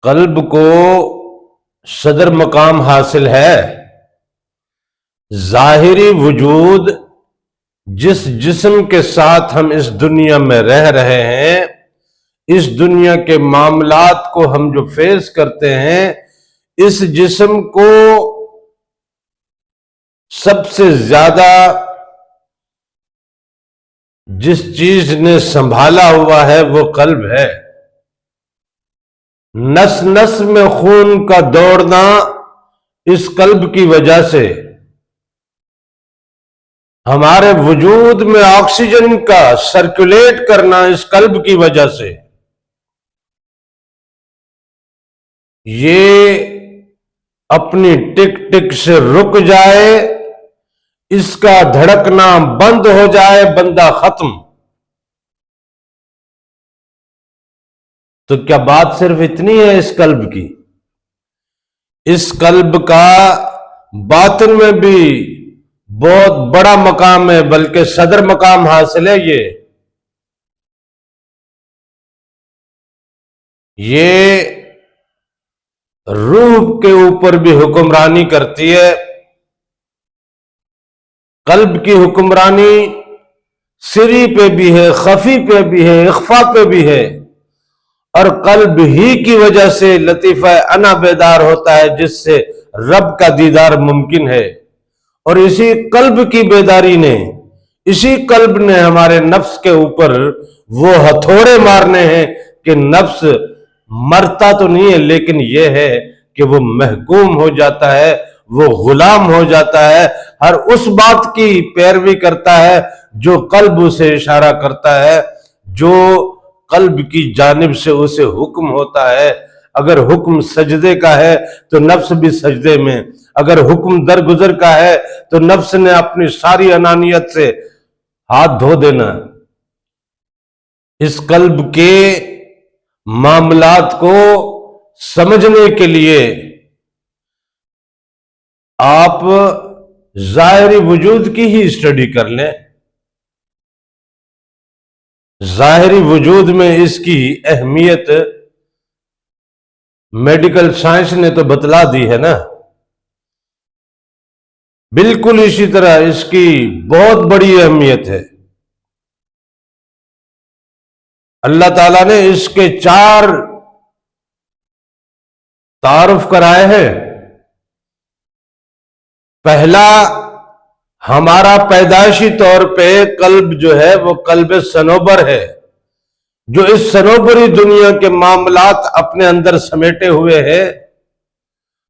قلب کو صدر مقام حاصل ہے۔ ظاہری وجود جس جسم کے ساتھ ہم اس دنیا میں رہ رہے ہیں، اس دنیا کے معاملات کو ہم جو فیس کرتے ہیں، اس جسم کو سب سے زیادہ جس چیز نے سنبھالا ہوا ہے وہ قلب ہے۔ نس نس میں خون کا دوڑنا اس قلب کی وجہ سے، ہمارے وجود میں آکسیجن کا سرکولیٹ کرنا اس قلب کی وجہ سے، یہ اپنی ٹک ٹک سے رک جائے، اس کا دھڑکنا بند ہو جائے، بندہ ختم۔ تو کیا بات صرف اتنی ہے اس قلب کی؟ اس قلب کا باطن میں بھی بہت بڑا مقام ہے، بلکہ صدر مقام حاصل ہے۔ یہ روح کے اوپر بھی حکمرانی کرتی ہے۔ قلب کی حکمرانی سری پہ بھی ہے، خفی پہ بھی ہے، اخفا پہ بھی ہے، اور قلب ہی کی وجہ سے لطیفہ انا بیدار ہوتا ہے، جس سے رب کا دیدار ممکن ہے۔ اور اسی قلب کی بیداری نے، اسی قلب نے ہمارے نفس کے اوپر وہ ہتھوڑے مارنے ہیں کہ نفس مرتا تو نہیں ہے، لیکن یہ ہے کہ وہ محکوم ہو جاتا ہے، وہ غلام ہو جاتا ہے، ہر اس بات کی پیروی کرتا ہے جو قلب اسے اشارہ کرتا ہے، جو قلب کی جانب سے اسے حکم ہوتا ہے۔ اگر حکم سجدے کا ہے تو نفس بھی سجدے میں، اگر حکم درگزر کا ہے تو نفس نے اپنی ساری انانیت سے ہاتھ دھو دینا۔ اس قلب کے معاملات کو سمجھنے کے لیے آپ ظاہری وجود کی ہی اسٹڈی کر لیں۔ ظاہری وجود میں اس کی اہمیت میڈیکل سائنس نے تو بتلا دی ہے نا۔ بالکل اسی طرح اس کی بہت بڑی اہمیت ہے۔ اللہ تعالیٰ نے اس کے 4 تعارف کرائے ہیں۔ پہلا، ہمارا پیدائشی طور پہ قلب جو ہے وہ قلب صنوبر ہے، جو اس صنوبری دنیا کے معاملات اپنے اندر سمیٹے ہوئے ہے،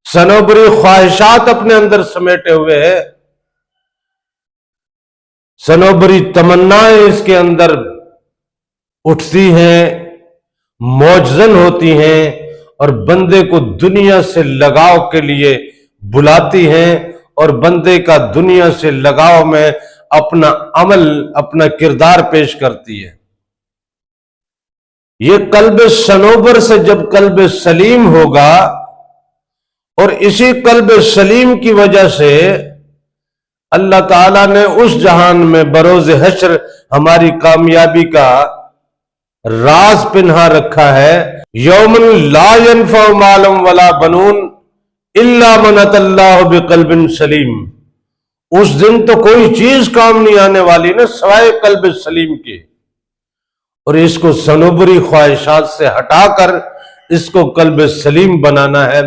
صنوبری خواہشات اپنے اندر سمیٹے ہوئے ہے، صنوبری تمنائیں اس کے اندر اٹھتی ہیں، موجزن ہوتی ہیں، اور بندے کو دنیا سے لگاؤ کے لیے بلاتی ہیں، اور بندے کا دنیا سے لگاؤ میں اپنا عمل، اپنا کردار پیش کرتی ہے۔ یہ قلب صنوبر سے جب قلب سلیم ہوگا، اور اسی قلب سلیم کی وجہ سے اللہ تعالیٰ نے اس جہان میں بروز حشر ہماری کامیابی کا راز پنہا رکھا ہے۔ یوم لا ينفع مال ولا بنون الا من اتى الله بقلب سلیم۔ اس دن تو کوئی چیز کام نہیں آنے والی نا سوائے قلب سلیم کے، اور اس کو صنوبری خواہشات سے ہٹا کر اس کو قلب سلیم بنانا ہے۔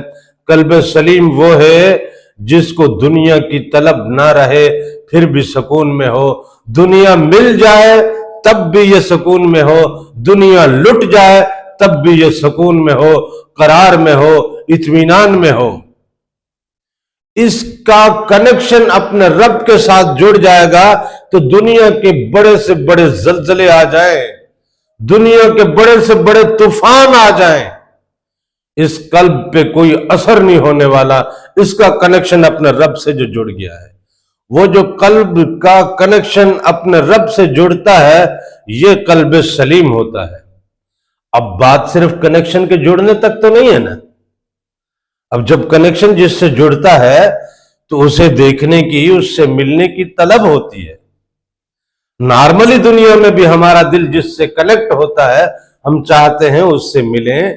قلب سلیم وہ ہے جس کو دنیا کی طلب نہ رہے پھر بھی سکون میں ہو، دنیا مل جائے تب بھی یہ سکون میں ہو، دنیا لٹ جائے تب بھی یہ سکون میں ہو، قرار میں ہو، اطمینان میں ہو۔ اس کا کنیکشن اپنے رب کے ساتھ جڑ جائے گا تو دنیا کے بڑے سے بڑے زلزلے آ جائیں، دنیا کے بڑے سے بڑے طوفان آ جائیں، اس قلب پہ کوئی اثر نہیں ہونے والا۔ اس کا کنیکشن اپنے رب سے جو جڑ گیا ہے، وہ جو قلب کا کنیکشن اپنے رب سے جڑتا ہے، یہ قلب سلیم ہوتا ہے۔ اب بات صرف کنیکشن کے جڑنے تک تو نہیں ہے نا۔ اب جب کنیکشن جس سے جڑتا ہے تو اسے دیکھنے کی، اس سے ملنے کی طلب ہوتی ہے۔ نارملی دنیا میں بھی ہمارا دل جس سے کنیکٹ ہوتا ہے، ہم چاہتے ہیں اس سے ملیں،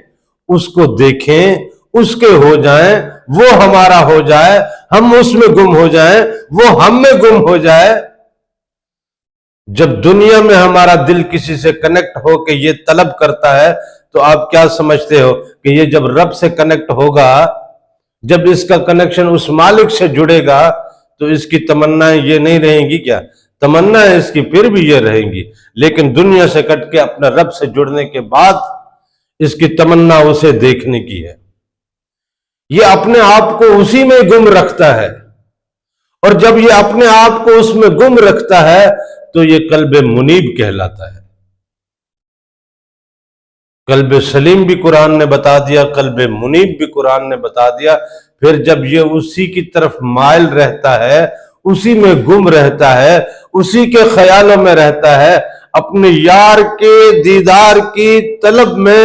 اس کو دیکھیں، اس کے ہو جائیں، وہ ہمارا ہو جائے، ہم اس میں گم ہو جائیں، وہ ہم میں گم ہو جائے۔ جب دنیا میں ہمارا دل کسی سے کنیکٹ ہو کے یہ طلب کرتا ہے تو آپ کیا سمجھتے ہو کہ یہ جب رب سے کنیکٹ ہوگا، جب اس کا کنیکشن اس مالک سے جڑے گا تو اس کی تمنا یہ نہیں رہیں گی کیا؟ تمنا اس کی پھر بھی یہ رہیں گی، لیکن دنیا سے کٹ کے اپنے رب سے جڑنے کے بعد اس کی تمنا اسے دیکھنے کی ہے۔ یہ اپنے آپ کو اسی میں گم رکھتا ہے، اور جب یہ اپنے آپ کو اس میں گم رکھتا ہے تو یہ قلب منیب کہلاتا ہے۔ قلب سلیم بھی قرآن نے بتا دیا، قلب منیب بھی قرآن نے بتا دیا۔ پھر جب یہ اسی کی طرف مائل رہتا ہے، اسی میں گم رہتا ہے، اسی کے خیالوں میں رہتا ہے، اپنے یار کے دیدار کی طلب میں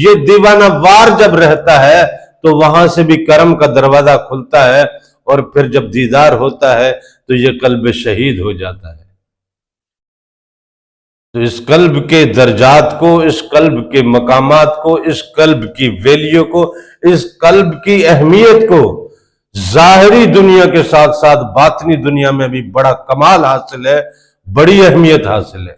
یہ دیوانہ وار جب رہتا ہے تو وہاں سے بھی کرم کا دروازہ کھلتا ہے، اور پھر جب دیدار ہوتا ہے تو یہ قلب شہید ہو جاتا ہے۔ تو اس قلب کے درجات کو، اس قلب کے مقامات کو، اس قلب کی ویلیو کو، اس قلب کی اہمیت کو ظاہری دنیا کے ساتھ ساتھ باطنی دنیا میں بھی بڑا کمال حاصل ہے، بڑی اہمیت حاصل ہے۔